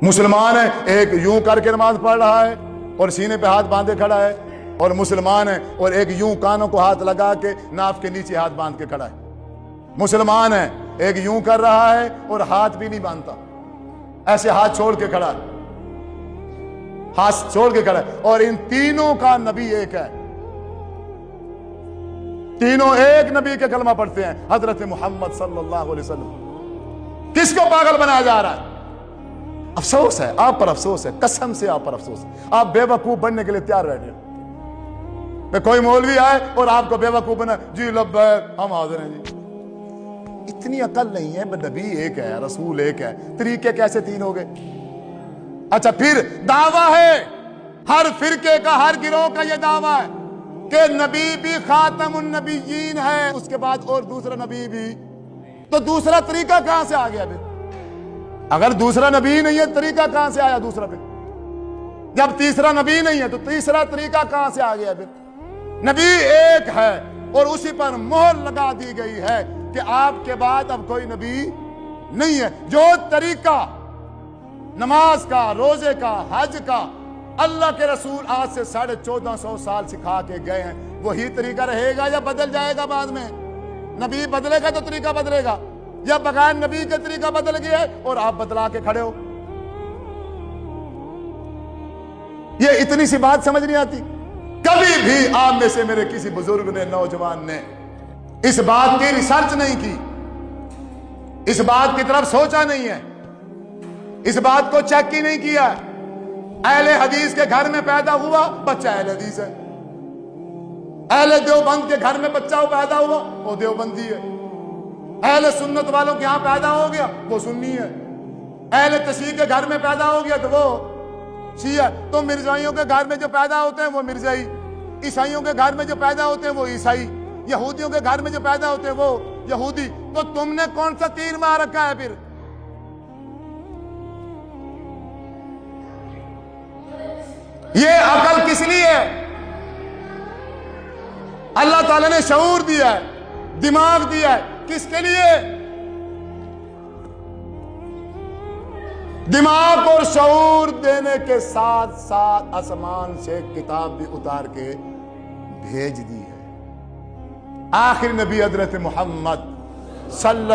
مسلمان ہے ایک یوں کر کے نماز پڑھ رہا ہے اور سینے پہ ہاتھ باندھے کھڑا ہے، اور مسلمان ہے اور ایک یوں کانوں کو ہاتھ لگا کے ناف کے نیچے ہاتھ باندھ کے کھڑا ہے۔ مسلمان ہے ایک یوں کر رہا ہے اور ہاتھ بھی نہیں باندھتا، ایسے ہاتھ چھوڑ کے کھڑا ہے، ہاتھ چھوڑ کے کھڑا ہے، اور ان تینوں کا نبی ایک ہے، تینوں ایک نبی کے کلمہ پڑھتے ہیں، حضرت محمد صلی اللہ علیہ وسلم۔ کس کو پاگل بنایا جا رہا ہے؟ افسوس ہے آپ پر، افسوس ہے، قسم سے آپ پر افسوس ہے۔ آپ بے وقوف بننے کے لیے تیار بیٹھے ہیں، کوئی مولوی آئے اور آپ کو بے وقوف بنا، جی لبیک ہم حاضر ہیں جی۔ اتنی عقل نہیں ہے، نبی ایک ہے، رسول ایک ہے، طریقے کیسے تین ہو گئے؟ اچھا پھر دعویٰ ہے، ہر فرقے کا، ہر گروہ کا یہ دعویٰ ہے کہ نبی بھی خاتم النبیین ہے، اس کے بعد اور دوسرا نبی بھی، تو دوسرا طریقہ کہاں سے آ گیا پھر؟ اگر دوسرا نبی نہیں ہے طریقہ کہاں سے آیا دوسرا؟ پھر جب تیسرا نبی نہیں ہے تو تیسرا طریقہ کہاں سے آ گیا پھر؟ نبی ایک ہے اور اسی پر مہر لگا دی گئی ہے کہ آپ کے بعد اب کوئی نبی نہیں ہے۔ جو طریقہ نماز کا، روزے کا، حج کا اللہ کے رسول آج سے 1450 سال سکھا کے گئے ہیں، وہی طریقہ رہے گا یا بدل جائے گا بعد میں؟ نبی بدلے گا تو طریقہ بدلے گا، یا بغیر نبی کے طریقہ بدل گیا ہے اور آپ بدلا کے کھڑے ہو؟ یہ اتنی سی بات سمجھ نہیں آتی؟ کبھی بھی آپ میں سے میرے کسی بزرگ نے، نوجوان نے اس بات کی ریسرچ نہیں کی، اس بات کی طرف سوچا نہیں ہے، اس بات کو چیک ہی نہیں کیا۔ اہل حدیث کے گھر میں پیدا ہوا بچہ اہل حدیث ہے، اہل دیوبند کے گھر میں بچہ پیدا ہوا وہ دیوبندی ہے، اہل سنت والوں کے ہاں پیدا ہو گیا وہ سنی ہے، اہل تشیع کے گھر میں پیدا ہو گیا تو وہ شیعہ۔ تو مرزائیوں کے گھر میں جو پیدا ہوتے ہیں وہ مرزائی، عیسائیوں کے گھر میں جو پیدا ہوتے ہیں وہ عیسائی، یہودیوں کے گھر میں جو پیدا ہوتے ہیں وہ یہودی۔ تو تم نے کون سا تیر مار رکھا ہے پھر؟ یہ عقل کس لیے ہے؟ اللہ تعالیٰ نے شعور دیا ہے، دماغ دیا ہے، کس کے لیے؟ دماغ اور شعور دینے کے ساتھ ساتھ آسمان سے کتاب بھی اتار کے بھیج دی ہے۔ آخر نبی حضرت محمد صلی